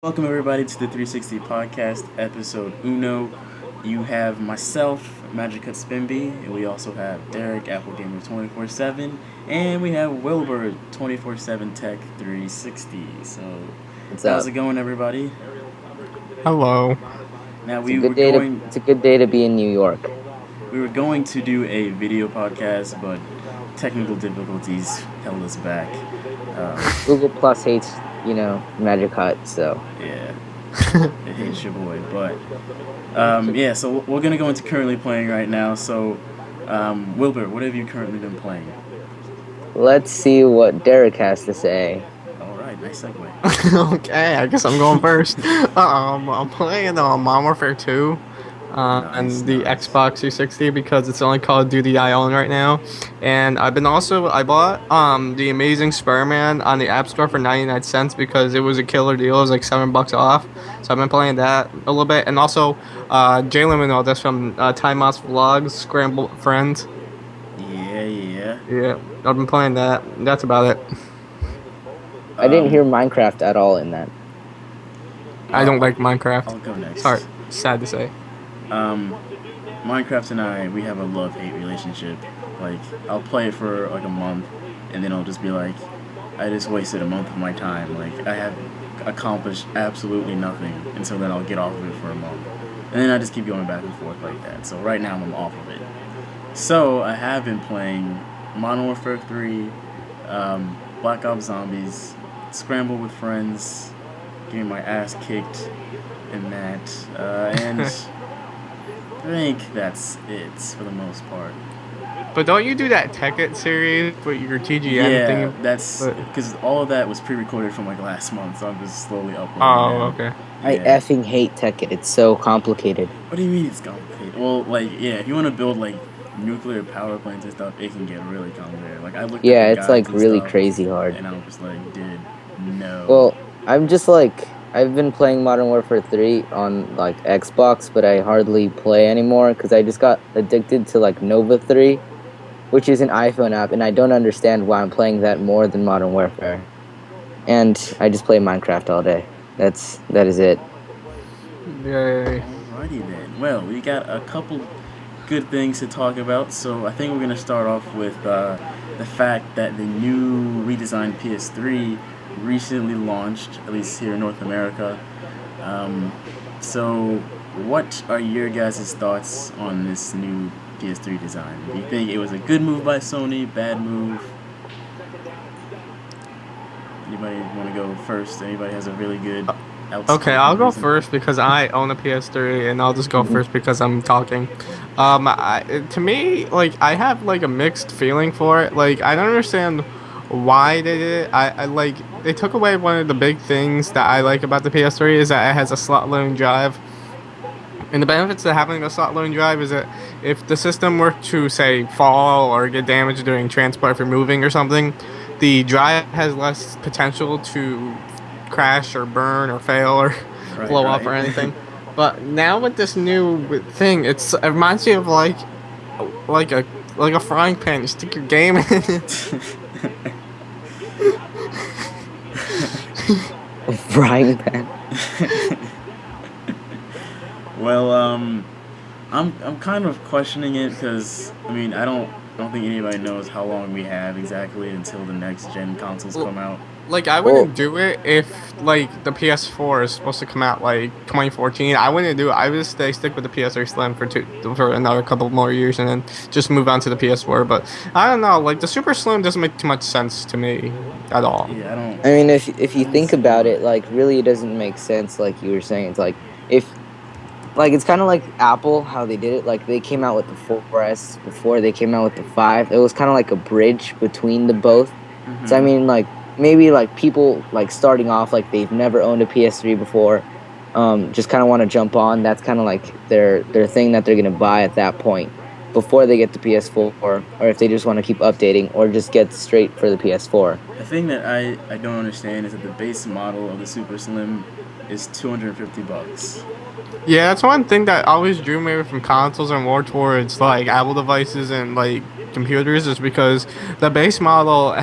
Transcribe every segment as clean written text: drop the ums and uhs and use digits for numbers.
Welcome everybody to the 360 Podcast, episode Uno. You have myself, Magic Cut Spinby, and we also have Derek, Apple Gamer 24/7, and we have Wilbur 24/7 Tech 360. So, What's how's up? it going, everybody? Hello. Now It's a good day to be in New York. we were going to do a video podcast, but technical difficulties held us back. Google Plus hates, Magic Hut, so Yeah, it hates your boy, but yeah. So we're gonna go into currently playing right now. So, Wilbur, what have you currently been playing? let's see what Derek has to say. All right, nice segue. Okay, I guess I'm going first. I'm playing Modern Warfare 2 Nice, on the nice. Xbox 360 because it's the only Call of Duty I own right now. And I bought the Amazing Spider-Man on the App Store for 99 cents because it was a killer deal. It was like $7 off. So I've been playing that a little bit. And also Jaelen would know this from Time Mouse Vlogs, Scramble Friends. Yeah. Yeah, I've been playing that. That's about it. I didn't hear Minecraft at all in that. I don't like Minecraft. I'll go next. Sorry, sad to say. Minecraft and I, we have a love-hate relationship. Like, I'll play it for like a month, and then I'll just be like, I just wasted a month of my time. Like, I have accomplished absolutely nothing, and so then I'll get off of it for a month, and then I just keep going back and forth like that. So right now I'm off of it. So I have been playing Modern Warfare 3, Black Ops Zombies, Scramble with Friends, getting my ass kicked in that, and I think that's it for the most part. But don't you do that Tekkit series with your TGN Yeah, thing? that's But- because all of that was pre-recorded from like last month, so I'm just slowly uploading. Oh, now. okay. I Yeah. effing hate Tekkit. It's so complicated. What do you mean it's complicated? Well, like, yeah, if you want to build like nuclear power plants and stuff, it can get really complicated. Like, I looked Yeah, at the it's like guides and really stuff, crazy hard. and I'm just like, dude, no. Well, I've been playing Modern Warfare 3 on like Xbox, but I hardly play anymore because I just got addicted to like Nova 3, which is an iPhone app, and I don't understand why I'm playing that more than Modern Warfare. And I just play Minecraft all day. That is it. Yay. Alrighty then. Well, we got a couple good things to talk about, so I think we're gonna start off with the fact that the new redesigned PS3 recently launched, at least here in North America. So, what are your guys' thoughts on this new PS3 design? Do you think it was a good move by Sony, bad move? Anybody want to go first? Anybody has a really good Okay, I'll go reason? first because I own a PS3, and I'll just go first because I'm talking. To me, like I have like a mixed feeling for it. Like I don't understand why they did it. I like they took away one of the big things that I like about the PS3 is that it has a slot loading drive. And the benefits of having a slot loading drive is that if the system were to, say, fall or get damaged during transport if you're moving or something, the drive has less potential to crash or burn or fail or Right, blow up or right. anything. But now with this new thing, it reminds me of like a like a frying pan. You stick your game in it. Frying pan. Well, I'm kind of questioning it because I mean I don't think anybody knows how long we have exactly until the next gen consoles come out. Like I wouldn't do it if like the PS4 is supposed to come out like 2014. I wouldn't do it. I would stick with the PS3 Slim for another couple more years and then just move on to the PS4. But I don't know. Like the Super Slim doesn't make too much sense to me at all. Yeah, I don't. I mean, if you don't think see about why. it, like really, it doesn't make sense. Like you were saying, it's like if like it's kind of like Apple how they did it. Like they came out with the 4S before they came out with the 5. It was kind of like a bridge between the both. So I Mhm. mean, like maybe like people like starting off like they've never owned a PS3 before, just kind of want to jump on. That's kind of like their thing that they're gonna buy at that point before they get the PS4, or if they just want to keep updating, or just get straight for the PS4. The thing that I don't understand is that the base model of the Super Slim is $250. Yeah, that's one thing that always drew me away from consoles and more towards like Apple devices and like computers is because the base model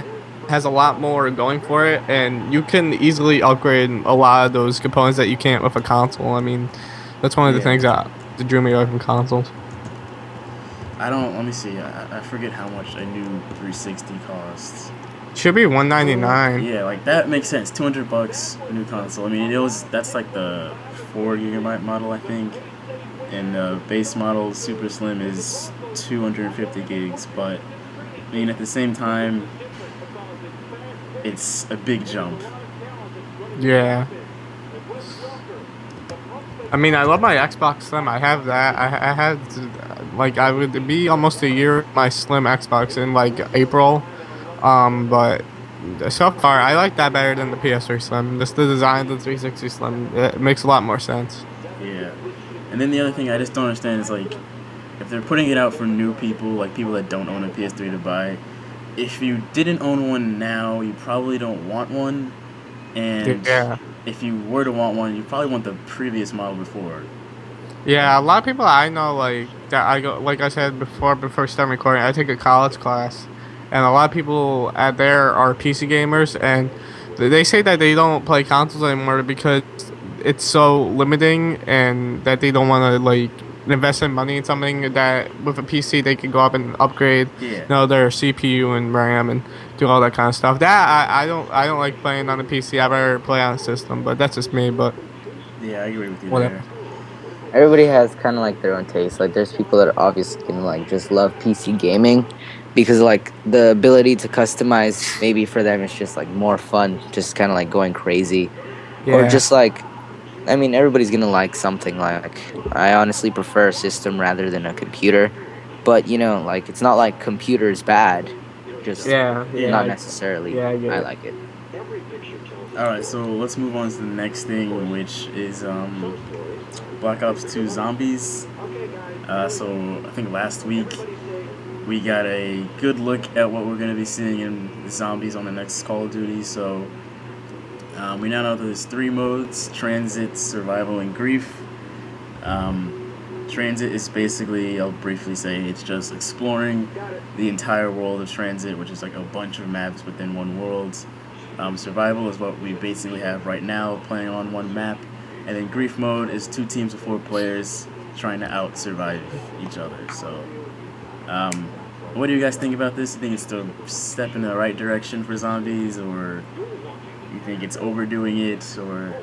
has a lot more going for it, and you can easily upgrade a lot of those components that you can't with a console. I mean, that's one of the Yeah. things that drew me away from consoles. I don't. Let me see. I forget how much a new 360 costs. Should be 199. Yeah, like that makes sense. $200 new console. I mean, that's like the 4 GB model, I think, and the base model Super Slim is 250 gigs. But I mean, at the same time, it's a big jump. Yeah. I mean, I love my Xbox Slim. I have that. I had like I would be almost a year with my Slim Xbox in like April. But so far I like that better than the PS3 Slim. Just the design of the 360 Slim, it makes a lot more sense. Yeah. And then the other thing I just don't understand is like, if they're putting it out for new people, like people that don't own a PS3 to buy, if you didn't own one now, you probably don't want one. And Yeah. if you were to want one, you probably want the previous model before. Yeah, a lot of people I know like that I go like I said before starting recording, I take a college class, and a lot of people at there are PC gamers, and they say that they don't play consoles anymore because it's so limiting, and that they don't want to like invest in money in something that with a PC they can go up and upgrade, Yeah. their CPU and RAM and do all that kind of stuff. That I don't like playing on the PC. I rather play on a system, but that's just me. But Yeah, I agree with you whatever. there. Everybody has kind of like their own taste. Like there's people that are obviously gonna like just love PC gaming because like the ability to customize maybe for them is just like more fun, just kind of like going crazy, or Yeah. just like I mean everybody's gonna like something. Like I honestly prefer a system rather than a computer, but you know like it's not like computer is bad, just Yeah. not I necessarily. get I it. like it. Alright, so let's move on to the next thing, which is Black Ops 2 Zombies. So I think last week we got a good look at what we're going to be seeing in Zombies on the next Call of Duty. So we now know that there's 3 modes: Transit, Survival, and Grief. Transit is basically, I'll briefly say, it's just exploring the entire world of Transit, which is like a bunch of maps within one world. Survival is what we basically have right now, playing on one map. And then Grief mode is 2 teams of 4 players trying to out-survive each other. So, what do you guys think about this? Do you think it's a step in the right direction for Zombies, or you think it's overdoing it, or...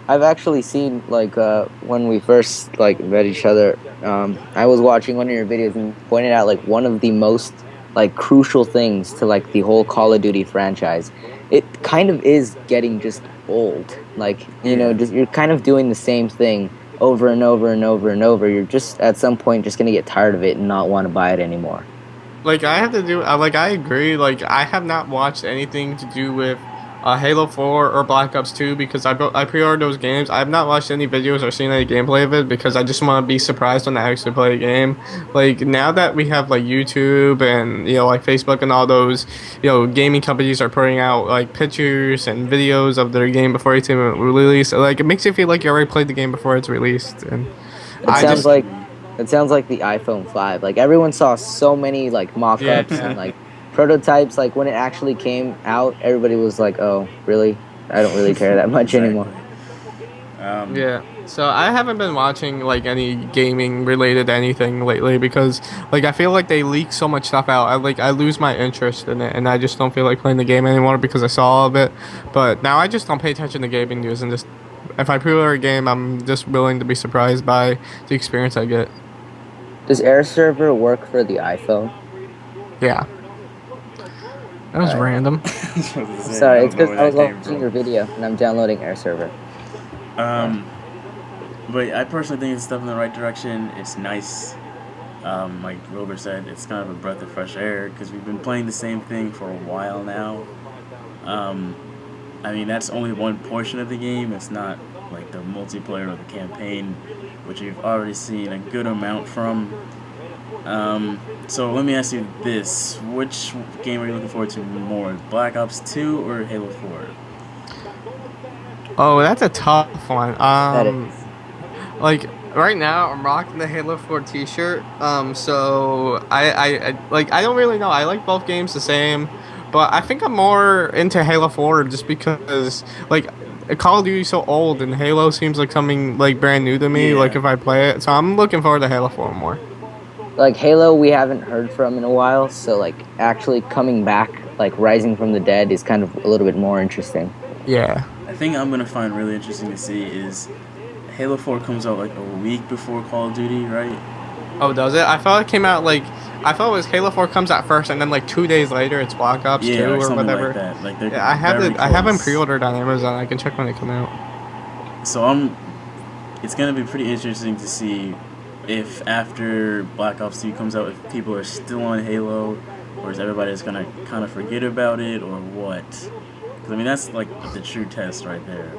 I've actually seen like when we first like met each other. I was watching one of your videos and you pointed out like one of the most like crucial things to like the whole Call of Duty franchise. It kind of is getting just old. Like you know, just you're kind of doing the same thing over and over and over and over. You're just at some point just gonna get tired of it and not want to buy it anymore. Like I have to do, like I agree. Like I have not watched anything to do with Halo 4 or Black Ops 2 because I pre-ordered those games. I have not watched any videos or seen any gameplay of it because I just want to be surprised when I actually play a game. Like now that we have like YouTube and like Facebook and all those gaming companies are putting out like pictures and videos of their game before it's even released. Like it makes you feel like you already played the game before it's released. And It I sounds just like it sounds like the iPhone 5. Like everyone saw so many like mock-ups Yeah. and like prototypes. Like when it actually came out, everybody was like, "Oh, really? I don't really care that much anymore." Yeah. So I haven't been watching like any gaming related anything lately because like I feel like they leak so much stuff out. I lose my interest in it and I just don't feel like playing the game anymore because I saw all of it. But now I just don't pay attention to gaming news and just if I pre-order a game, I'm just willing to be surprised by the experience I get. Does Air Server work for the iPhone? Yeah. That was random. Sorry, it's because I was watching your video and I'm downloading Air Server. But I personally think it's a step in the right direction. It's nice. Like Wilbur said, it's kind of a breath of fresh air because we've been playing the same thing for a while now. I mean, that's only one portion of the game. It's not like the multiplayer or the campaign, which we've already seen a good amount from. So let me ask you this. Which game are you looking forward to more, Black Ops 2 or Halo 4? Oh, that's a tough one. That is. Like Right now, I'm rocking the Halo 4 T-shirt. So I don't really know. I like both games the same, but I think I'm more into Halo 4 just because like Call of Duty's so old and Halo seems like something like brand new to me. Like Yeah. if I play it, so I'm looking forward to Halo 4 more. Like Halo, we haven't heard from in a while, so like actually coming back, like rising from the dead, is kind of a little bit more interesting. Yeah. I think I'm gonna find really interesting to see is Halo 4 comes out like a week before Call of Duty, right? Oh, does it? I thought it came out like I thought it was Halo 4 comes out first, and then like 2 days later it's Black Ops Yeah, 2 like or something like whatever. that. Like they're Yeah, I have very it. I have them close. pre-ordered on Amazon. I can check when they come out. So it's gonna be pretty interesting to see if after Black Ops 2 comes out, if people are still on Halo, or is everybody just gonna kind of forget about it, or what? 'Cause, I mean, that's like the true test right there.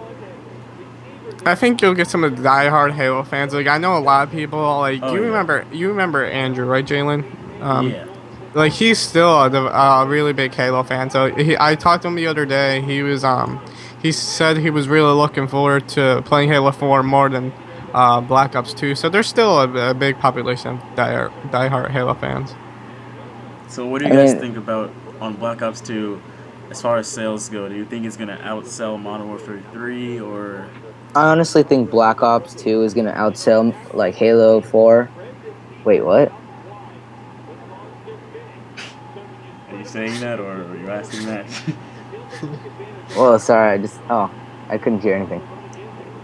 I think you'll get some of the diehard Halo fans. Like I know a lot of people. Like Oh yeah, you remember Andrew, right, Jaelen? yeah. Like he's still a really big Halo fan. So I talked to him the other day. He said he was really looking forward to playing Halo 4 more than Black Ops 2. So there's still a big population of diehard Halo fans. So what do I you guys mean, think about on Black Ops 2 as far as sales go? Do you think it's gonna outsell Modern Warfare 3 or? I honestly think Black Ops 2 is gonna outsell like Halo 4. Wait, what? Are you saying that or are you asking that? Well, sorry, I couldn't hear anything.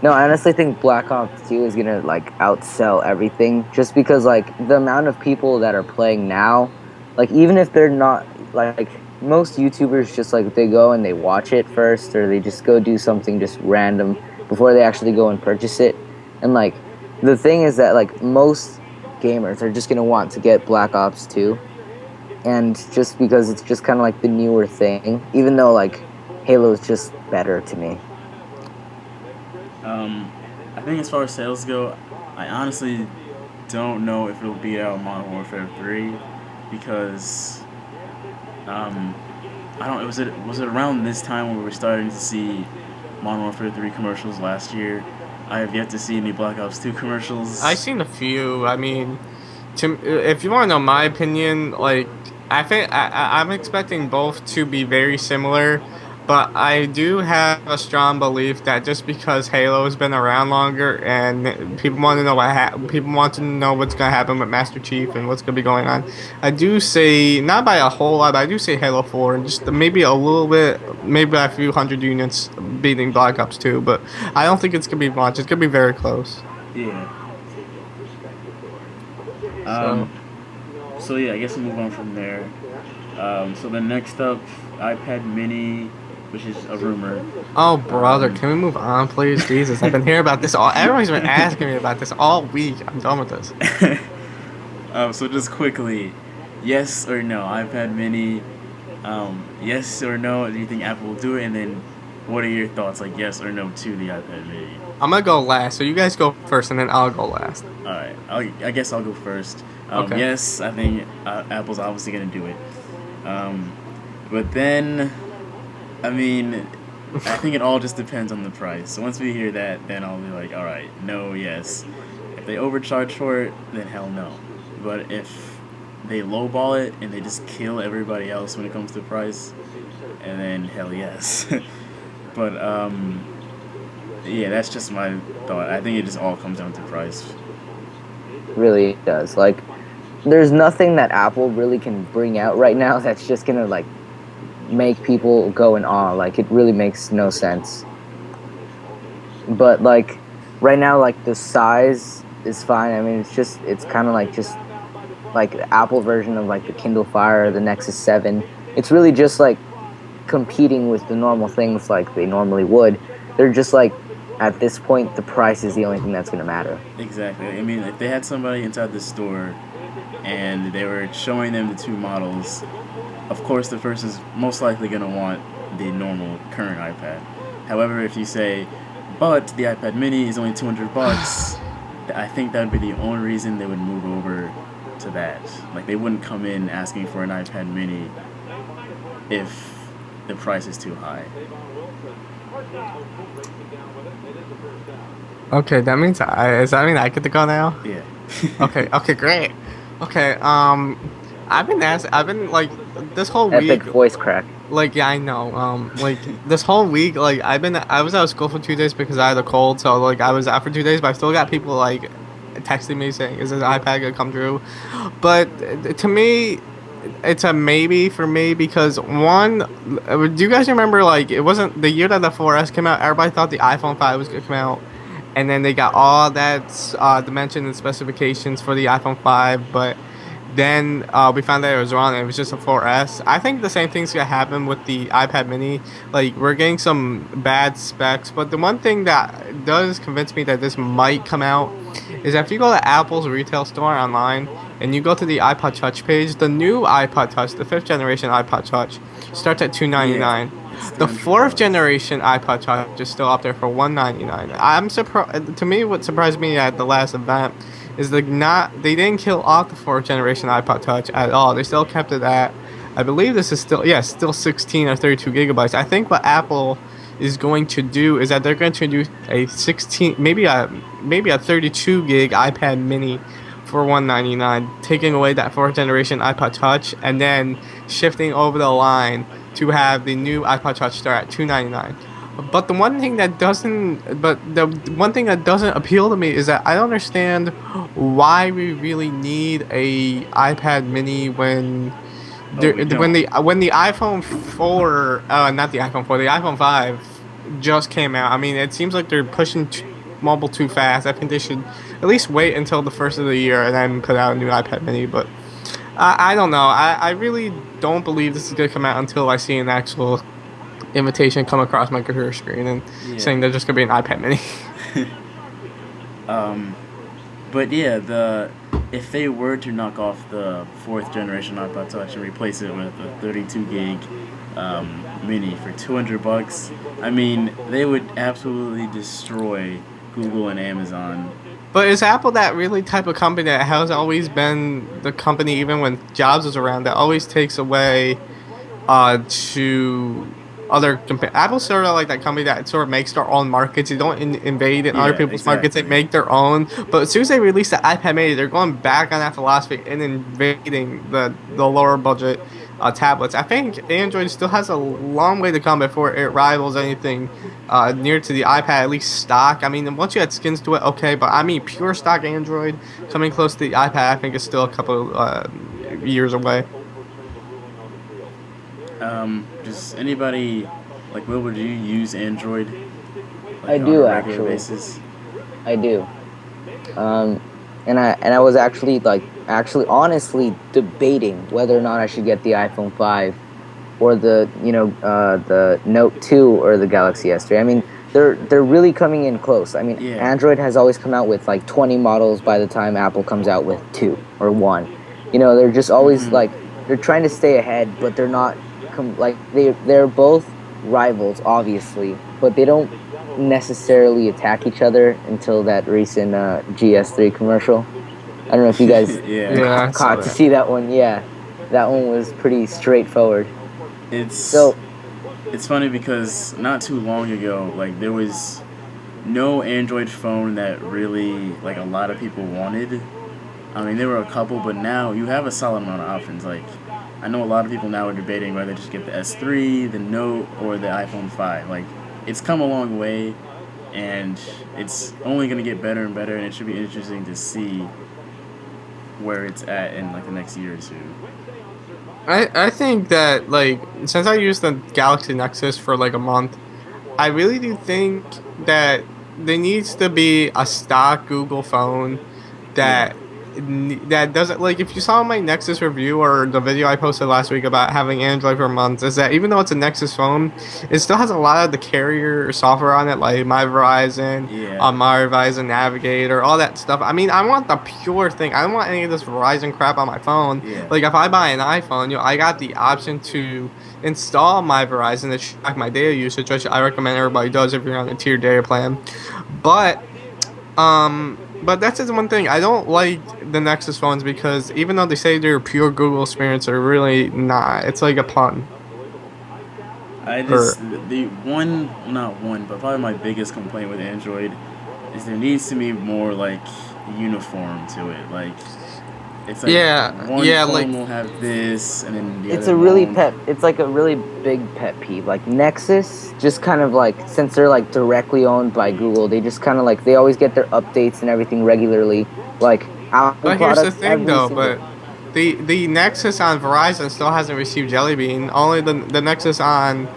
No, I honestly think Black Ops 2 is gonna like outsell everything just because like the amount of people that are playing now, like even if they're not like most YouTubers just like they go and they watch it first or they just go do something just random before they actually go and purchase it. And like the thing is that like most gamers are just gonna want to get Black Ops 2 and just because it's just kind of like the newer thing, even though like Halo is just better to me. I think as far as sales go, I honestly don't know if it'll beat out Modern Warfare 3 because I don't. Was it around this time when we were starting to see Modern Warfare 3 commercials last year? I have yet to see any Black Ops 2 I commercials. seen a few. I mean, if you want to know my opinion, like I think I'm expecting both to be very similar, but I do have a strong belief that just because Halo has been around longer and people want to know people want to know what's gonna happen with Master Chief and what's gonna be going on, I do say not by a whole lot, but I do say Halo 4 and just maybe a little bit, maybe by a few hundred units beating Black Ops 2, but I don't think it's gonna be much. It's gonna be very close. Yeah. So. Um. So yeah, I guess we'll move on from there. So then next up, iPad Mini, which is a rumor. Oh, brother, Um, can we move on, please? Jesus, I've been hearing about this all. Everyone's been asking me about this all week. I'm done with this. so just quickly, yes or no, iPad Mini. Yes or no, do you think Apple will do it? And then, what are your thoughts, like yes or no to the iPad Mini? I'm gonna go last, so you guys go first, and then I'll go last. All right, I guess I'll go first. Okay. Yes, I think Apple's obviously gonna do it. But then, I mean, I think it all just depends on the price. So once we hear that, then I'll be like, all right, no, yes. If they overcharge for it, then hell no. But if they lowball it and they just kill everybody else when it comes to price, and then hell yes. But yeah, that's just my thought. I think it just all comes down to price. Really does. Like there's nothing that Apple really can bring out right now that's just gonna like make people go in awe. Like it really makes no sense. But like right now, like the size is fine. I mean, it's kind of like just like the Apple version of like the Kindle Fire or the Nexus 7. It's really just like competing with the normal things like they normally would. They're just like at this point the price is the only thing that's going to matter. Exactly. I mean, if they had somebody inside the store and they were showing them the two models, of course the person's most likely going to want the normal current iPad. However, if you say, but the iPad Mini is only $200, I think that would be the only reason they would move over to that. Like they wouldn't come in asking for an iPad Mini if the price is too high. Okay, that means does that mean I get to go now? Yeah. Okay, okay, great. Okay, I've been like this whole Epic week, voice crack. like yeah, I know. Like this whole week, like I was out of school for 2 days because I had a cold, so like I was out for 2 days, but I still got people like texting me saying, "Is this iPad gonna come through?" But to me, it's a maybe for me because one, do you guys remember like it wasn't the year that the 4S came out? Everybody thought the iPhone 5 was gonna come out, and then they got all that dimension and specifications for the iPhone 5, but then we found that it was wrong. And it was just a 4S. I think the same thing's gonna happen with the iPad Mini. Like we're getting some bad specs, but the one thing that does convince me that this might come out is that if you go to Apple's retail store online and you go to the iPod Touch page, the new iPod Touch, the fifth generation iPod Touch, starts at $299. It's The $300. fourth generation iPod Touch is still up there for $199. I'm surprised. To me, what surprised me at the last event is they didn't kill off the fourth generation iPod Touch at all. They still kept it at, I believe this is still 16 or 32 gigabytes. I think what Apple is going to do is that they're going to introduce a 16, maybe a 32 gig iPad Mini for $199, taking away that fourth generation iPod Touch and then shifting over the line to have the new iPod Touch start at $299. But the one thing that doesn't appeal to me is that I don't understand why we really need a iPad Mini when when the iPhone 4, not the iPhone 4, the iPhone 5 just came out. I mean, it seems like they're pushing mobile too fast. I think they should at least wait until the first of the year and then put out a new iPad Mini. But I don't know. I really don't believe this is gonna come out until I see an actual invitation come across my computer screen and saying there's just gonna be an iPad Mini. But yeah, if they were to knock off the fourth generation iPod Touch and replace it with a 32 gig mini for $200, I mean, they would absolutely destroy Google and Amazon. But is Apple that really type of company that has always been the company, even when Jobs was around, that always takes away to other Apple's sort of like that company that sort of makes their own markets. They don't invade in other people's markets. They make their own. But as soon as they release the iPad Mini, they're going back on that philosophy and invading the lower budget tablets. I think Android still has a long way to come before it rivals anything near to the iPad, at least stock. I mean, once you add skins to it, okay. But I mean, pure stock Android coming close to the iPad, I think is still a couple years away. Does anybody, like Wilbur, do you use Android? I on do a regular actually. basis? I do. And I was actually honestly debating whether or not I should get the iPhone 5 or the Note 2 or the Galaxy S3. I mean, they're really coming in close. I mean, Yeah. Android has always come out with like 20 models by the time Apple comes out with 2 or 1. You know, they're just always like they're trying to stay ahead, but they're not they're both rivals obviously, but they don't necessarily attack each other until that recent GS3 commercial. I don't know if you guys Yeah, I saw caught to see that one. Yeah, that one was pretty straightforward. It's funny because not too long ago, like there was no Android phone that really like a lot of people wanted. I mean, there were a couple, but now you have a solid amount of options. Like, I know a lot of people now are debating whether to just get the S3, the Note, or the iPhone 5. Like, it's come a long way, and it's only going to get better and better, and it should be interesting to see where it's at in, like, the next year or two. I think that, like, since I used the Galaxy Nexus for, like, a month, I really do think that there needs to be a stock Google phone that doesn't, like, if you saw my Nexus review or the video I posted last week about having Android for months, is that even though it's a Nexus phone, it still has a lot of the carrier software on it, like My Verizon, My Verizon Navigator, all that stuff. I mean, I want the pure thing. I don't want any of this Verizon crap on my phone. Like, if I buy an iPhone, I got the option to install My Verizon to track my data usage, which I recommend everybody does if you're on a tiered data plan. But that's just one thing. I don't like the Nexus phones because even though they say they're pure Google experience, they're really not. It's like a pun. I Or just the one, not one, but probably my biggest complaint with Android is there needs to be more like uniform to it. Like it's like yeah, one yeah, like phone will have this, and then the It's other a really won't. pet. It's like a really big pet peeve. Like Nexus, just kind of like since they're like directly owned by Google, they just kind of like they always get their updates and everything regularly. Like Apple but here's the products thing every though, single. but the Nexus on Verizon still hasn't received Jelly Bean. Only the Nexus on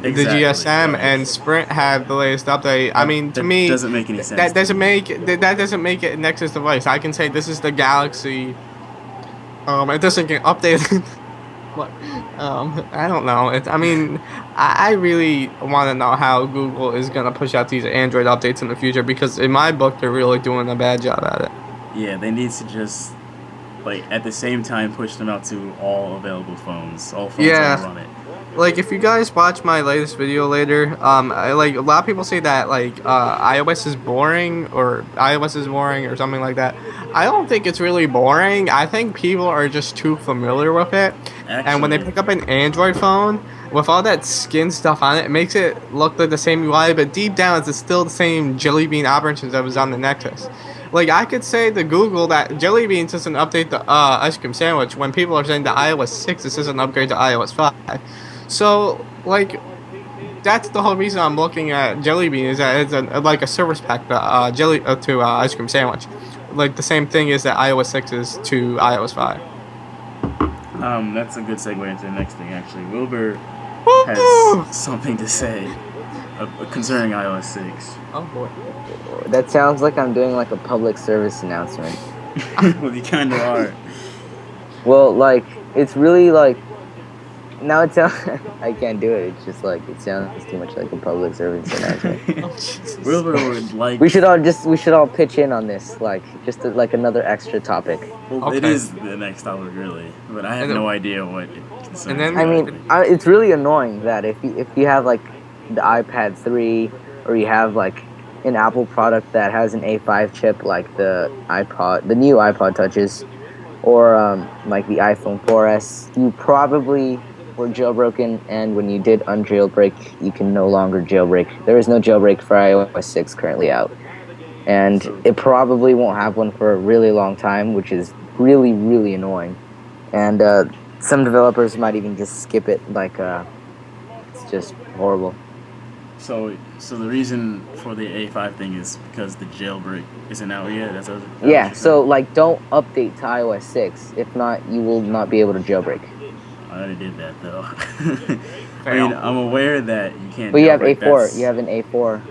the Exactly. GSM Like and Sprint had the latest update. I mean, to that me, doesn't make any sense that to doesn't me. make it a Nexus device. I can say this is the Galaxy. It doesn't get updated. What? I don't know. I mean, I really want to know how Google is gonna push out these Android updates in the future because in my book they're really doing a bad job at it. Yeah, they need to just like at the same time push them out to all available phones, all phones that will Yeah, run it. like if you guys watch my latest video later, like a lot of people say that like iOS is boring or something like that. I don't think it's really boring. I think people are just too familiar with it, and when they Actually, pick up an Android phone with all that skin stuff on it, it makes it look like the same UI, but deep down it's still the same Jelly Bean operations that was on the Nexus. Like I could say to Google that Jelly Bean doesn't update the ice cream sandwich when people are saying that iOS 6 this is an upgrade to iOS 5. So, like, that's the whole reason I'm looking at Jelly Bean is that it's like a service pack to ice cream sandwich. Like the same thing is that iOS 6 is to iOS 5. that's a good segue into the next thing. Actually, Wilbur has Woo! something to say concerning iOS 6. Oh boy. That sounds like I'm doing like a public service announcement. Well, you kind of are. Well, like it's really like now it sounds. I can't do it. It's just like it sounds too much like a public service announcement. Oh Jesus. Wilbur would like. We should all pitch in on this, like just like another extra topic. Well, it Okay. is the next topic, really, but I have And then- no idea what it concerns. and then- I exactly. mean, it's really annoying that if you have like the iPad 3 or you have like an Apple product that has an A5 chip like the new iPod touches, or like the iPhone 4S, you probably were jailbroken, and when you did unjailbreak, you can no longer jailbreak. There is no jailbreak for iOS 6 currently out, and it probably won't have one for a really long time, which is really, really annoying. And some developers might even just skip it, like it's just horrible. So the reason for the A5 thing is because the jailbreak isn't out yet. That's what Yeah, you're so saying? like don't update to iOS 6. If not, you will not be able to jailbreak. I already did that though. I Fail. mean, I'm aware that you can't. But you have jailbreak. A4. That's- You have an A4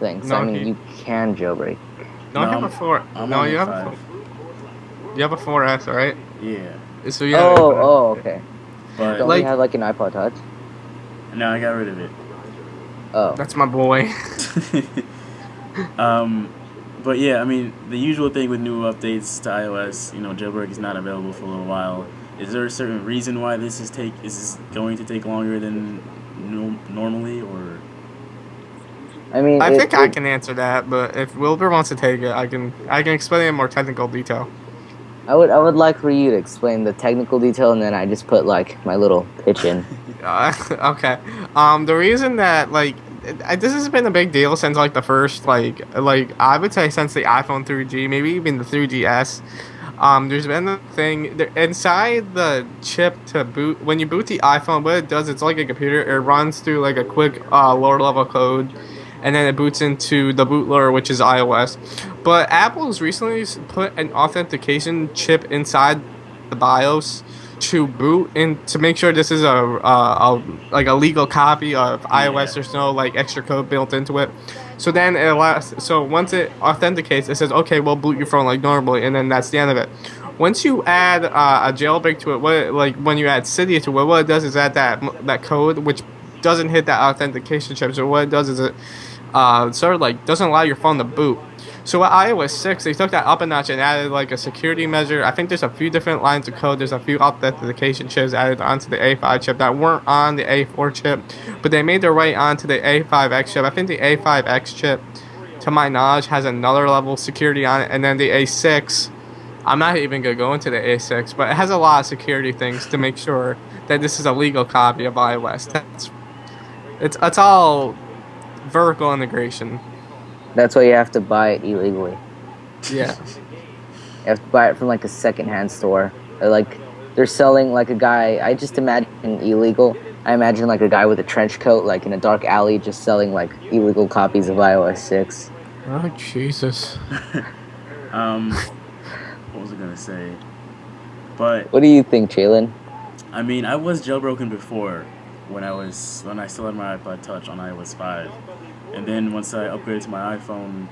thing. So No, I mean, okay. you can jailbreak. No, I have I'm- a 4. I'm No, on you the have a 5. 4. You have a 4S, right? Yeah, So you have Oh, okay. but Don't Like- you have like an iPod Touch? no, I got rid of it. Oh, That's my boy. But yeah, I mean, the usual thing with new updates to iOS, jailbreak is not available for a little while. Is there a certain reason why is this going to take longer than normally, or? I mean, I think I can answer that, but if Wilbur wants to take it, I can explain it in more technical detail. I would like for you to explain the technical detail, and then I just put like my little pitch in. Okay. The reason that this has been a big deal since like the first I would say since the iPhone 3G, maybe even the 3GS. There's been a thing inside the chip to boot. When you boot the iPhone, what it does, it's like a computer. It runs through like a quick lower level code, and then it boots into the bootloader, which is iOS. But Apple's recently put an authentication chip inside the BIOS to boot in to make sure this is a legal copy of iOS. Yeah. There's no like extra code built into it. So then it allows. So once it authenticates, it says, "Okay, we'll boot your phone like normally," and then that's the end of it. Once you add a jailbreak to it, when you add Cydia to it, what it does is add that code, which doesn't hit that authentication chip. So what it does is it sort of like doesn't allow your phone to boot. So with iOS 6, they took that up a notch and added like a security measure. I think there's a few different lines of code. There's a few authentication chips added onto the A5 chip that weren't on the A4 chip, but they made their way onto the A5X chip. I think the A5X chip, to my knowledge, has another level of security on it, and then the A6 I'm not even gonna go into the A6, but it has a lot of security things to make sure that this is a legal copy of iOS. It's all vertical integration. That's why you have to buy it illegally. Yeah. You have to buy it from like a secondhand store. Or, like they're selling like a guy. I just imagine illegal. I imagine like a guy with a trench coat, like in a dark alley, just selling like illegal copies of iOS 6. Oh Jesus. What was I gonna say? But What do you think, Jaelen? I mean, I was jailbroken before when I still had my iPod Touch on iOS 5, and then once I upgraded to my iPhone,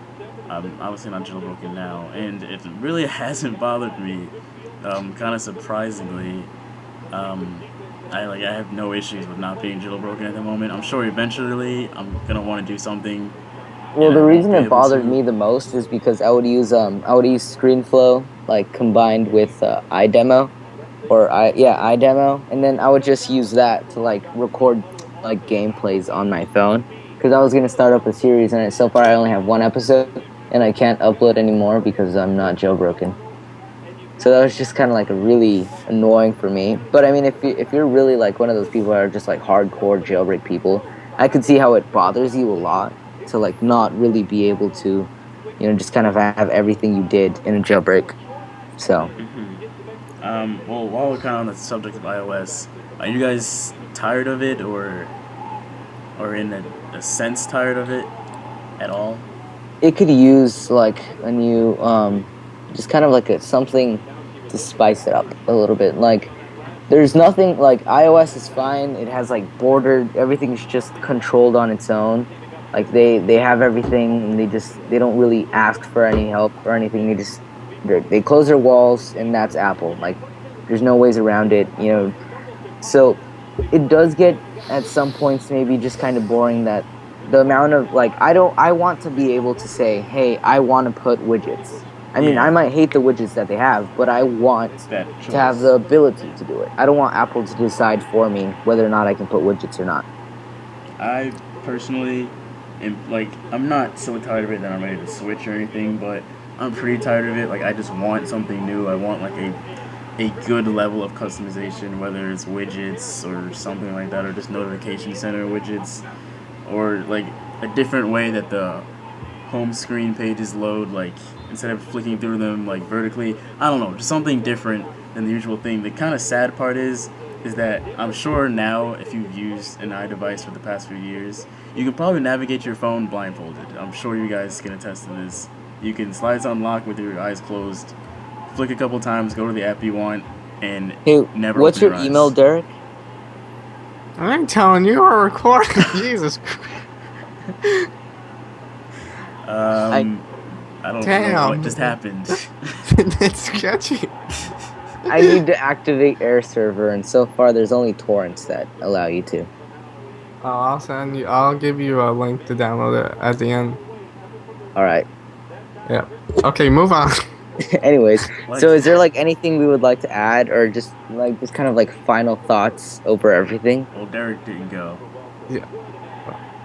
I'm obviously not jailbroken now, and it really hasn't bothered me. Kind of surprisingly, I have no issues with not being jailbroken at the moment. I'm sure eventually I'm gonna want to do something. Well, And the I won't reason be it able bothered to. me the most is because I would use ScreenFlow like combined with iDemo iDemo, and then I would just use that to like record like gameplays on my phone because I was gonna start up a series, and so far I only have one episode, and I can't upload anymore because I'm not jailbroken. So that was just kind of like a really annoying for me. But I mean, if you're really like one of those people that are just like hardcore jailbreak people, I could see how it bothers you a lot to like not really be able to, just kind of have everything you did in a jailbreak. So Well, while we're kind of on the subject of iOS, are you guys tired of it, or in a sense tired of it at all? it could use like a new, just kind of like a something to spice it up a little bit. Like there's nothing like iOS is fine. It has like bordered everything's just controlled on its own. Like they have everything and they don't really ask for any help or anything. They close their walls and that's Apple. Like there's no ways around it. So it does get at some points maybe just kind of boring that the amount of like I want to be able to say, "Hey, I want to put widgets." I mean, I Yeah, might hate the widgets that they have, but I want it's that to have choice. the ability to do it. I don't want Apple to decide for me whether or not I can put widgets or not. I personally am like I'm not so tired of it that I'm ready to switch or anything, but I'm pretty tired of it. Like I just want something new. I want like a good level of customization, whether it's widgets or something like that, or just notification center widgets, or like a different way that the home screen pages load, like instead of flicking through them like vertically. I don't know, just something different than the usual thing. The kind of sad part is that I'm sure now if you've used an iDevice for the past few years, you can probably navigate your phone blindfolded. I'm sure you guys can attest to this. You can slide to unlock with your eyes closed, flick a couple times, go to the app you want, and Hey, never what's open your your email, eyes. Derek? I'm telling you, we're recording. Jesus Christ. I Um, I don't know what Damn. just happened. It's sketchy. I need to activate Air Server, and so far there's only torrents that allow you to. Oh, I'll give you a link to download it at the end. All right. Yeah. Okay, move on. Anyways, Like, so is there like anything we would like to add, or just kind of like final thoughts over everything? well, Derek didn't go Yeah.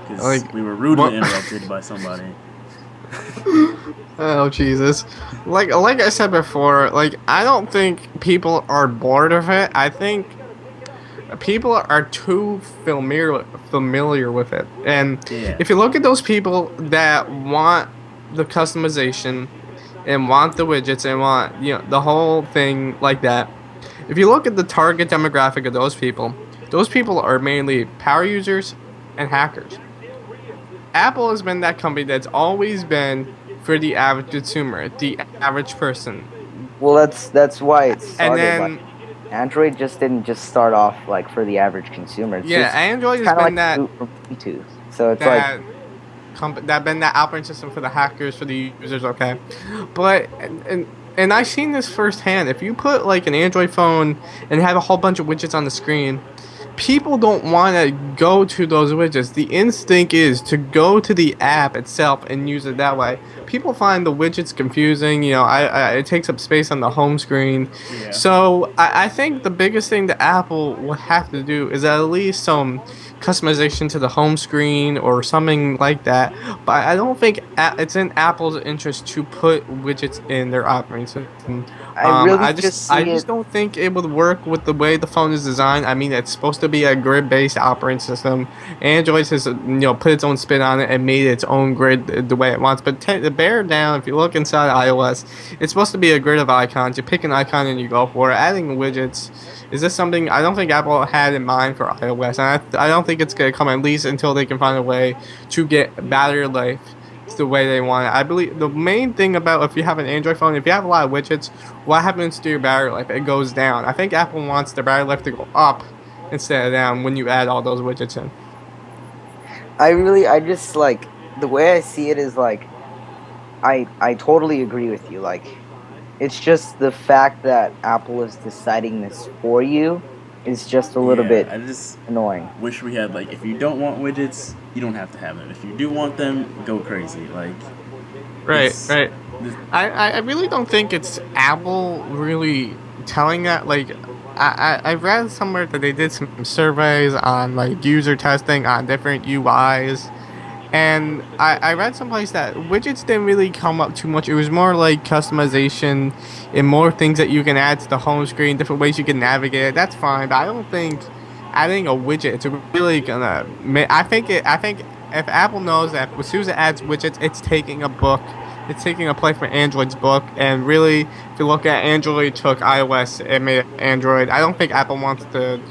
because Like, we were rudely what? interrupted by somebody. Oh Jesus! Like I said before, like I don't think people are bored of it. I think people are too familiar with it. And Yeah. if you look at those people that want the customization and want the widgets and want the whole thing like that, if you look at the target demographic of those people are mainly power users and hackers. Apple has been that company that's always been for the average consumer, the average person. Well, that's why it And started. Like then Android just didn't just start off like for the average consumer. yeah, Android It's has kind of been like a that boot from Bluetooth. So it's like that that been that operating system for the hackers, for the users, okay. But and I've seen this firsthand. If you put like an Android phone and have a whole bunch of widgets on the screen, people don't want to go to those widgets. The instinct is to go to the app itself and use it that way. People find the widgets confusing. It takes up space on the home screen. Yeah. So I think the biggest thing that Apple would have to do is at least some customization to the home screen or something like that. But I don't think it's in Apple's interest to put widgets in their operating system. I really I just just I see it. just don't think it would work with the way the phone is designed. I mean, it's supposed to be a grid-based operating system. Android has put its own spin on it and made its own grid the way it wants. But to bear down, if you look inside iOS, it's supposed to be a grid of icons. You pick an icon and you go for it. Adding widgets is this something I don't think Apple had in mind for iOS, and I don't think it's gonna come at least until they can find a way to get battery life the way they want it. I believe the main thing about if you have an Android phone, if you have a lot of widgets, what happens to your battery life? It goes down. I think Apple wants the battery life to go up instead of down when you add all those widgets in. I just like the way I see it is like I totally agree with you. Like it's just the fact that Apple is deciding this for you is just a little Yeah, bit I just annoying. wish we had like if you don't want widgets, you don't have to have them. If you do want them, go crazy. Like Right, it's right. this, I really don't think it's Apple really telling that. Like, I read somewhere that they did some surveys on like user testing on different UIs. And I read someplace that widgets didn't really come up too much. It was more like customization and more things that you can add to the home screen, different ways you can navigate it. That's fine, but I don't think adding a widget is really gonna. I think if Apple knows that as soon as it adds widgets, it's taking a book, it's taking a place for Android's book. And really, if you look at Android took iOS and made it Android, I don't think Apple wants to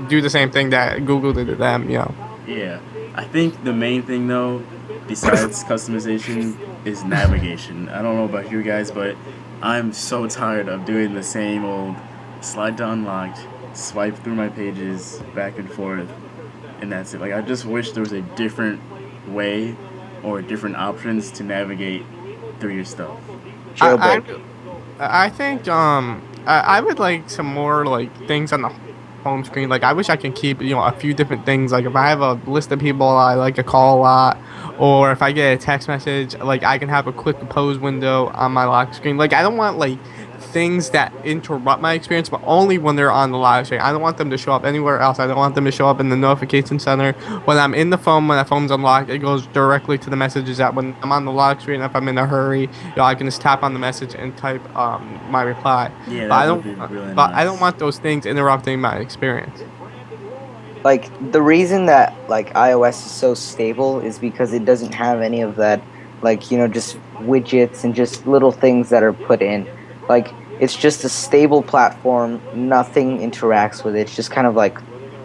do the same thing that Google did to them. yeah. I think the main thing though, besides customization, is navigation. I don't know about you guys, but I'm so tired of doing the same old slide to unlocked, swipe through my pages back and forth, and that's it. Like I just wish there was a different way or different options to navigate through your stuff. I, Jailbreak. I think I would like some more like things on the home screen. Like I wish I could keep a few different things. Like if I have a list of people I like to call a lot, or if I get a text message, like I can have a quick pause window on my lock screen. Like I don't want like things that interrupt my experience, but only when they're on the live stream. I don't want them to show up anywhere else. I don't want them to show up in the notification center. When I'm in the phone, when the phone's unlocked, it goes directly to the messages that when I'm on the lock screen, if I'm in a hurry, I can just tap on the message and type my reply. Yeah, But I that would don't, be really but I don't nice. want those things interrupting my experience. Like the reason that like iOS is so stable is because it doesn't have any of that like just widgets and just little things that are put in. Like it's just a stable platform, nothing interacts with it. It's just kind of like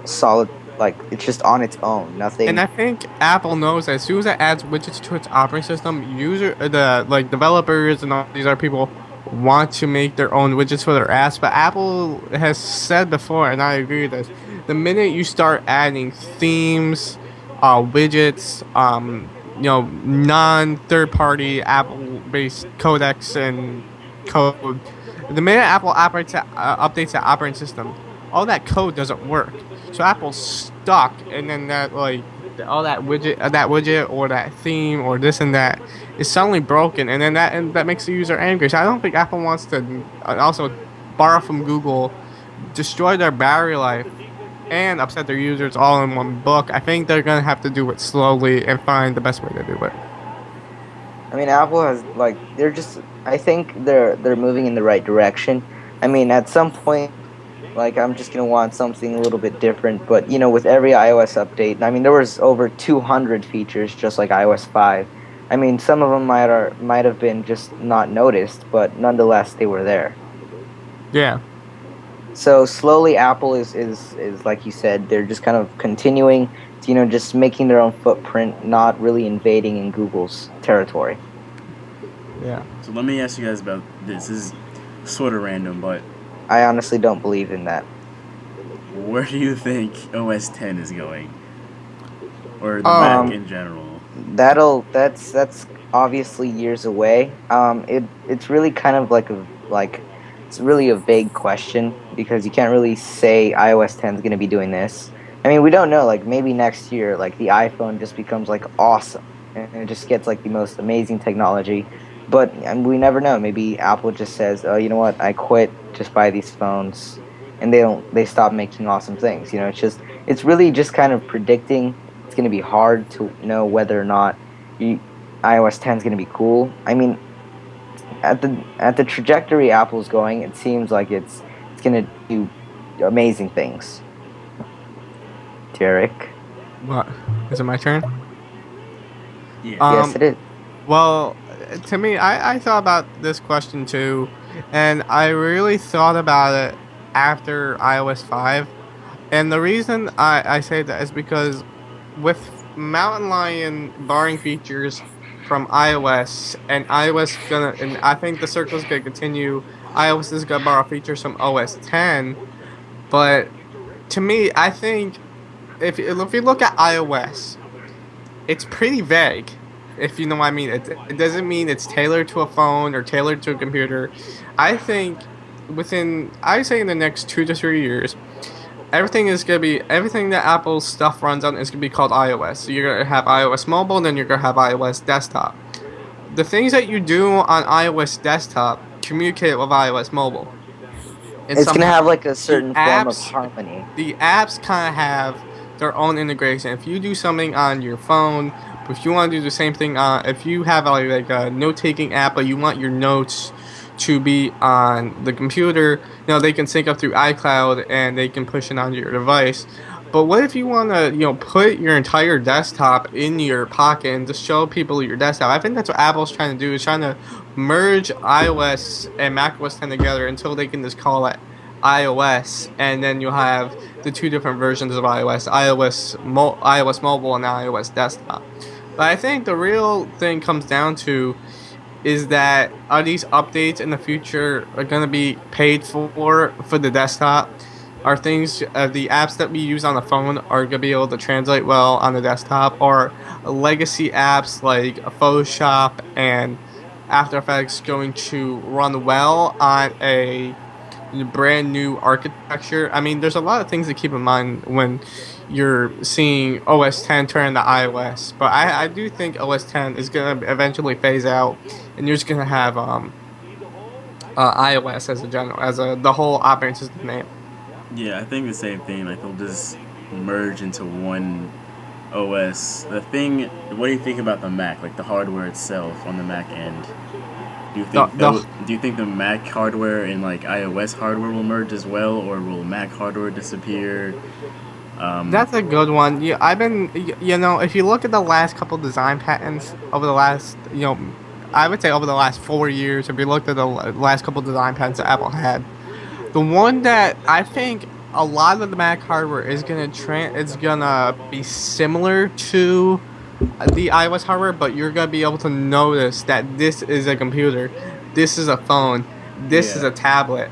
solid, like it's just on its own. And Nothing. I think Apple knows that as soon as it adds widgets to its operating system, the like developers and all these other people want to make their own widgets for their apps. But Apple has said before, and I agree with this, the minute you start adding themes, widgets, non-third-party Apple-based codecs and code, the minute Apple updates the operating system, all that code doesn't work. So Apple's stuck, and then that like all that widget or that theme or this and that is suddenly broken, and that makes the user angry. So I don't think Apple wants to also borrow from Google, destroy their battery life, and upset their users all in one book. I think they're gonna have to do it slowly and find the best way to do it. I mean, Apple has like they're just. I think they're moving in the right direction. I mean, at some point, like I'm just gonna want something a little bit different. But with every iOS update, I mean, there was over 200 features, just like iOS 5. I mean, some of them might have been just not noticed, but nonetheless, they were there. Yeah. So slowly, Apple is like you said, they're just kind of continuing to, just making their own footprint, not really invading in Google's territory. Yeah. So let me ask you guys about this. This is sort of random, but I honestly don't believe in that. where do you think OS 10 is going, or the Mac Um. in general? That's obviously years away. It's really kind of like it's really a vague question because you can't really say iOS 10 is going to be doing this. I mean, we don't know. Like maybe next year, like the iPhone just becomes like awesome and it just gets like the most amazing technology. But we never know. Maybe Apple just says, "Oh, you know what? I quit. Just buy these phones," and they stop making awesome things. It's really just kind of predicting. It's going to be hard to know whether or not you, iOS 10 is going to be cool. I mean, at the trajectory Apple's going, it seems like it's gonna do amazing things. Derek. What? Is it my turn? Yeah. Yes, it is. Well, to me, I thought about this question too, and I really thought about it after iOS 5. And the reason I say that is because with Mountain Lion borrowing features from iOS, and iOS gonna, and I think the circle's gonna continue. iOS is gonna borrow features from OS 10, but to me, I think if you look at iOS, it's pretty vague. If you know what I mean, it doesn't mean it's tailored to a phone or tailored to a computer. I think I say in the next 2 to 3 years, everything that Apple's stuff runs on is gonna be called iOS. So you're gonna have iOS mobile, and then you're gonna have iOS desktop. The things that you do on iOS desktop communicate with iOS mobile. And It's gonna somehow have like a the certain form of apps harmony. the apps kind of have their own integration. If you do something on your phone, if you want to do the same thing on, if you have like a note-taking app, but you want your notes to be on the computer, they can sync up through iCloud and they can push it onto your device. But what if you want to, put your entire desktop in your pocket and just show people your desktop? I think that's what Apple's trying to do, is trying to merge iOS and macOS 10 together until they can just call it iOS, and then you'll have the two different versions of iOS mobile and iOS desktop. But I think the real thing comes down to is that are these updates in the future are going to be paid for the desktop? Are the apps that we use on the phone are going to be able to translate well on the desktop? Or legacy apps like Photoshop and After Effects going to run well on a brand new architecture? I mean, there's a lot of things to keep in mind when you're seeing OS 10 turn into iOS. But I do think OS 10 is going to eventually phase out, and you're just going to have iOS the whole operating system name. Yeah, I think the same thing. Like they'll just merge into one OS. What do you think about the Mac? Like the hardware itself on the Mac end. Do you think the Mac hardware and like iOS hardware will merge as well, or will Mac hardware disappear? That's a good one. Yeah, if you look at the last couple design patents over the last, I would say over the last 4 years, if you looked at the last couple design patents that Apple had, the one that I think a lot of the Mac hardware is gonna be similar to the iOS hardware, but you're gonna be able to notice that this is a computer, this is a phone, this is a tablet.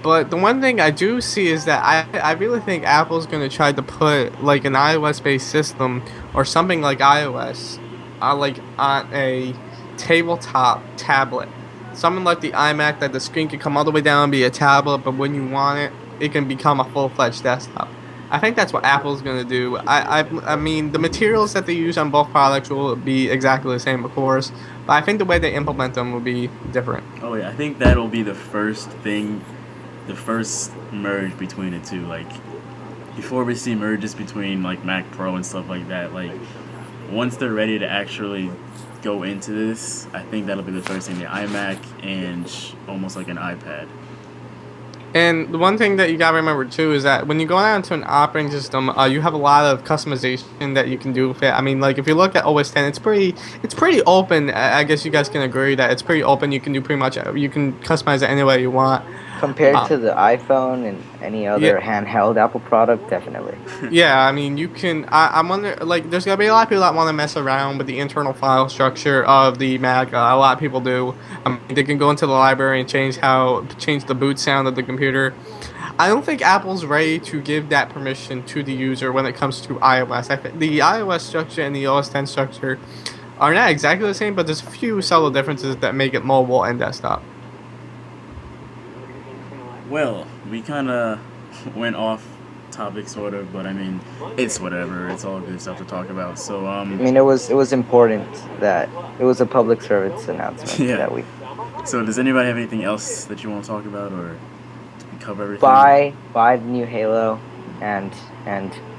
But the one thing I do see is that I really think Apple's gonna try to put like an iOS based system or something like iOS, like on a tabletop tablet. Something like the iMac, that the screen can come all the way down and be a tablet, but when you want it, it can become a full-fledged desktop. I think that's what Apple's going to do. I mean, the materials that they use on both products will be exactly the same, of course, but I think the way they implement them will be different. Oh yeah, I think that'll be the first merge between the two. Like before we see merges between like Mac Pro and stuff like that, like once they're ready to actually go into this, I think that'll be the first thing, the iMac and almost like an iPad. And the one thing that you gotta remember too is that when you go down to an operating system, you have a lot of customization that you can do with it. I mean, like if you look at OS 10, it's pretty open. I guess you guys can agree that it's pretty open. You can do pretty much, you can customize it any way you want. Compared to the iPhone and any other handheld Apple product, definitely. Yeah, I mean, you can. I wonder, like, there's gonna be a lot of people that want to mess around with the internal file structure of the Mac. A lot of people do. They can go into the library and change the boot sound of the computer. I don't think Apple's ready to give that permission to the user when it comes to iOS. I think the iOS structure and the OS 10 structure are not exactly the same, but there's a few subtle differences that make it mobile and desktop. Well, we kind of went off topic sort of, but I mean, it's whatever. It's all good stuff to talk about. So, I mean, it was important that it was a public service announcement that we. So, does anybody have anything else that you want to talk about, or did we cover everything? Buy the new Halo, and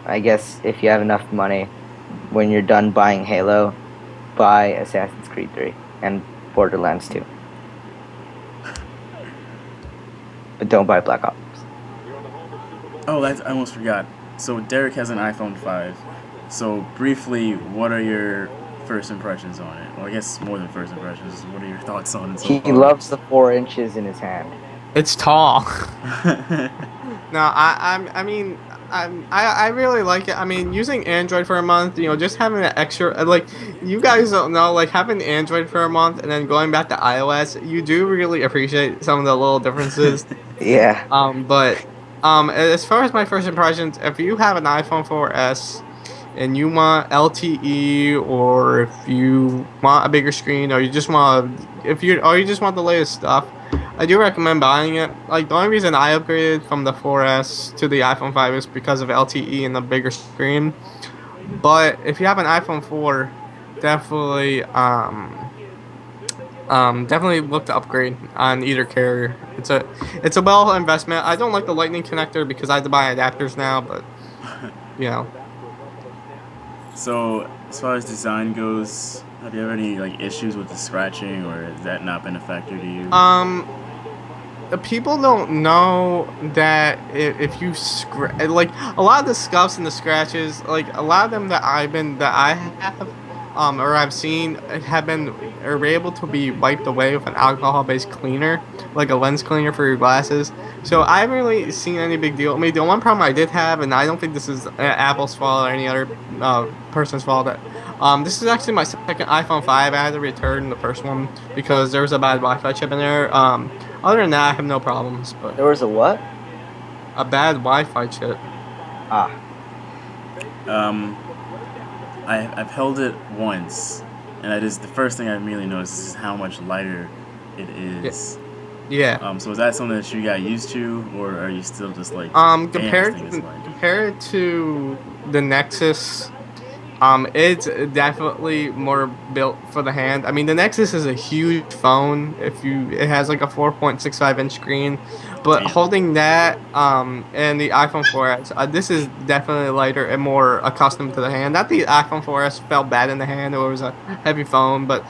I guess if you have enough money, when you're done buying Halo, buy Assassin's Creed 3 and Borderlands 2. but don't buy Black Ops. Oh, I almost forgot. So Derek has an iPhone 5. So briefly, what are your first impressions on it? Well, I guess more than first impressions. What are your thoughts on it so He far? loves the 4 inches in his hand. It's tall. No, I mean, I really like it. I mean, using Android for a month, just having an extra, like, you guys don't know, like, having Android for a month and then going back to iOS, you do really appreciate some of the little differences. Yeah. But, as far as my first impressions, if you have an iPhone 4S and you want LTE, or if you want a bigger screen, or you just want the latest stuff, I do recommend buying it. Like, the only reason I upgraded from the 4S to the iPhone 5 is because of LTE and the bigger screen. But if you have an iPhone 4, definitely definitely look to upgrade on either carrier. It's a well investment. I don't like the Lightning connector because I have to buy adapters now, but you know. So, as far as design goes, have you ever any like issues with the scratching, or has that not been a factor to you? People don't know that if you like a lot of the scuffs and the scratches, like a lot of them that I have, or I've seen have been are able to be wiped away with an alcohol-based cleaner, like a lens cleaner for your glasses. So I haven't really seen any big deal. I mean, the one problem I did have, and I don't think this is Apple's fault or any other person's fault, that this is actually my second iPhone 5. I had to return the first one because there was a bad Wi-Fi chip in there. Other than that, I have no problems. But There was a what? a bad Wi-Fi chip. Ah. Um, I've held it once, and that is the first thing I immediately noticed is how much lighter it is. Yeah. So is that something that you got used to, or are you still just like, "Damn, this Compared thing is light"? compared to the Nexus, it's definitely more built for the hand. I mean, the Nexus is a huge phone. It has like a 4.65-inch screen, but Damn. holding that, and the iPhone 4S, this is definitely lighter and more accustomed to the hand. Not the iPhone 4S felt bad in the hand; it was a heavy phone, but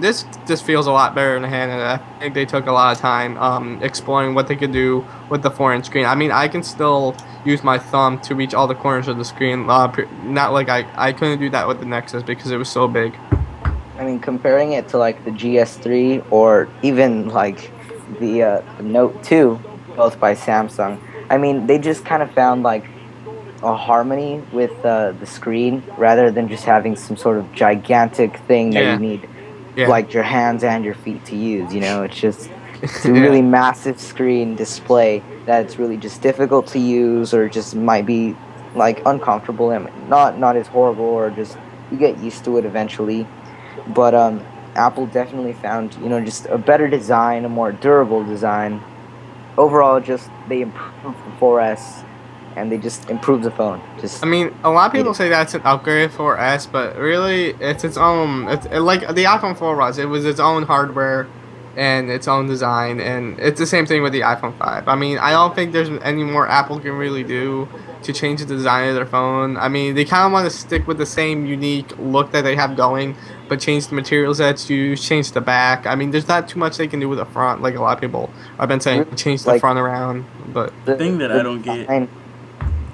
this just feels a lot better in the hand, and I think they took a lot of time exploring what they could do with the 4-inch screen. I mean, I can still use my thumb to reach all the corners of the screen. Not like I couldn't do that with the Nexus because it was so big. I mean, comparing it to like the GS3 or even like the Note 2, both by Samsung. I mean, they just kind of found like a harmony with the screen rather than just having some sort of gigantic thing that Yeah. you need Yeah. like your hands and your feet to use. It's a Yeah. really massive screen display that's really just difficult to use, or just might be like uncomfortable and not as horrible, or just you get used to it eventually. But Apple definitely found just a better design, a more durable design. Overall, just they improved the 4S and they just improved the phone. Just I mean, a lot of made people it. say that's an upgrade for S, but really, it's its own. Like the iPhone 4 was. It was its own hardware and its own design, and it's the same thing with the iPhone 5. I mean, I don't think there's any more Apple can really do to change the design of their phone. I mean, they kind of want to stick with the same unique look that they have going, but change the materials that's used, change the back. I mean, there's not too much they can do with the front, like a lot of people have been saying, Really, change the like front around, but. The thing that I don't get design.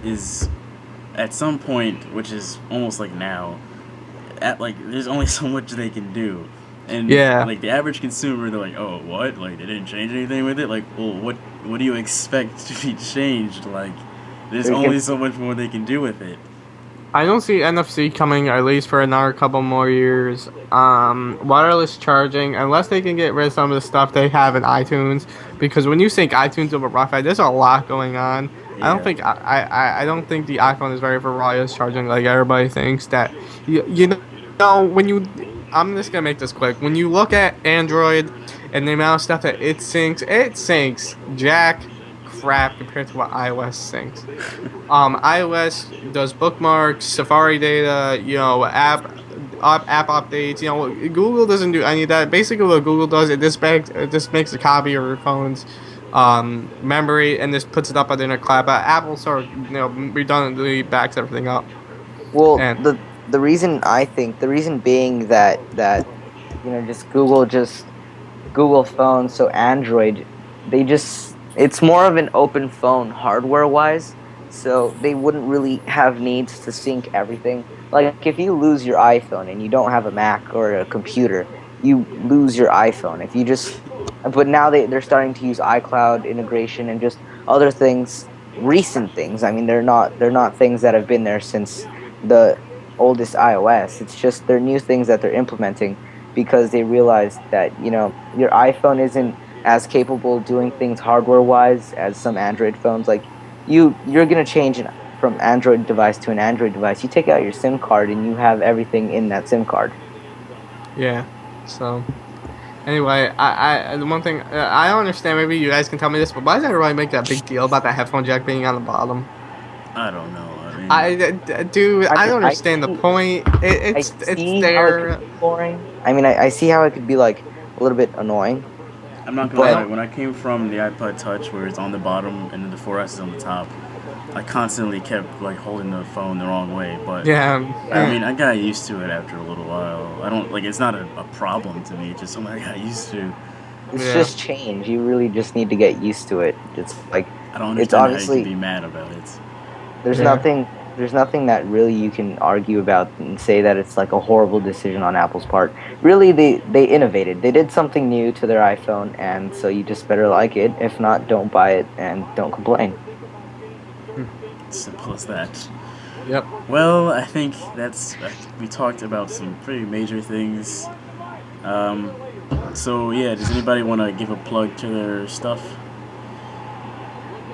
is at some point, which is almost like now, there's only so much they can do, and Yeah. like the average consumer, they're like, "Oh, what? Like they didn't change anything with it? Like, well, what do you expect to be changed? Like, there's They can- only so much more they can do with it." I don't see NFC coming at least for another couple more years. Wireless charging, unless they can get rid of some of the stuff they have in iTunes, because when you sync iTunes over Wi-Fi, there's a lot going on. I don't Yeah. think I don't think the iPhone is ready for wireless charging like everybody thinks that. When you, I'm just gonna make this quick. When you look at Android and the amount of stuff that it syncs jack crap compared to what iOS syncs. iOS does bookmarks, Safari data, app updates. Google doesn't do any of that. Basically, what Google does, it just makes a copy of your phone's memory and just puts it up on the internet cloud. But Apple sort of redundantly backs everything up. Well, And the reason being that just Google phone, so Android, they just It's more of an open phone hardware-wise, so they wouldn't really have needs to sync everything. Like if you lose your iPhone and you don't have a Mac or a computer, you lose your iPhone. If you just, but now they're starting to use iCloud integration and just other things, recent things. I mean, they're not things that have been there since the oldest iOS. It's just they're new things that they're implementing because they realized that your iPhone isn't as capable of doing things hardware wise as some Android phones. Like you're gonna change from Android device to an Android device. You take out your SIM card and you have everything in that SIM card. Yeah. So anyway, the one thing I don't understand. Maybe you guys can tell me this, but why does everybody make that big deal about that headphone jack being on the bottom? I don't know. I mean, Dude, I I, don't I understand the see, point. I It's see how it there. could be boring. I mean, I see how it could be like a little bit annoying, I'm not gonna I but lie. don't. When I came from the iPod Touch, where it's on the bottom and then the 4S is on the top, I constantly kept like holding the phone the wrong way. But Yeah. I yeah, mean, I got used to it after a little while. I don't like. It's not a problem to me. It's just something I got used to. it's Yeah. just change. You really just need to get used to it. It's like I don't it's understand how you can obviously be mad about it. there's Yeah. nothing there's nothing that really you can argue about and say that it's like a horrible decision on Apple's part. Really, they innovated. They did something new to their iPhone, and so you just better like it. If not, don't buy it and don't complain. Simple as that. Yep. Well, I think we talked about some pretty major things. Um, so yeah, does anybody want to give a plug to their stuff?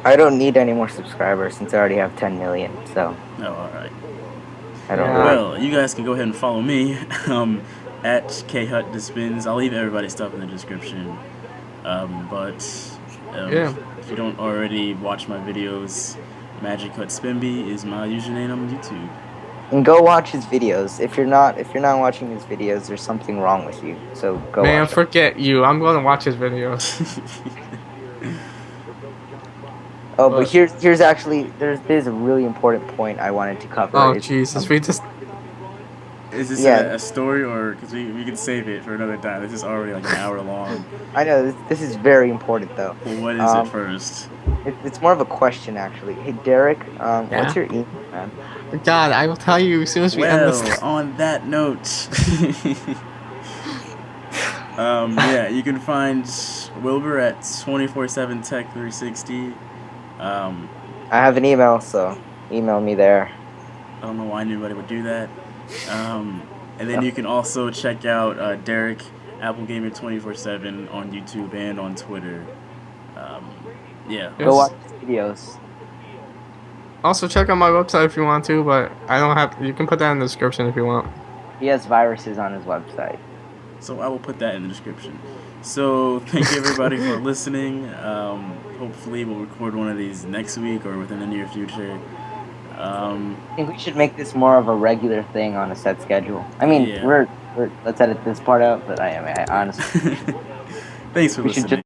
I don't need any more subscribers since I already have 10 million, so Oh, all right. I don't Yeah. really. Well, you guys can go ahead and follow me um, at khutdespins. I'll leave everybody's stuff in the description. But Yeah. if you don't already watch my videos, Magic Hut Spinby is my username on YouTube. And go watch his videos. If you're not watching his videos, there's something wrong with you. So go Man, watch them. forget you. I'm going to watch his videos. Oh, but But here's actually there's a really important point I wanted to cover. oh It's Jesus, we just Is this yeah, a story, or because we can save it for another time? This is already like an hour long. I know this is very important though. Well, what is it Um, first? it's more of a question actually. Hey Derek, what's yeah. your email, man? God, I will tell you as soon as we end this. Well, on that note, yeah, you can find Wilbur at 24/7 Tech 360. Um, I have an email, so email me there. I don't know why anybody would do that. And then Yeah. you can also check out Derek Apple Gamer 24/7 on YouTube and on Twitter. Um, yeah. Go Yes. watch his videos. Also, check out my website if you want to, but I don't have. You can put that in the description if you want. He has viruses on his website. So I will put that in the description. So thank you everybody for listening. Hopefully we'll record one of these next week or within the near future. I think we should make this more of a regular thing on a set schedule. I mean, Yeah. we're let's edit this part out, but I honestly Thanks for we should listening. just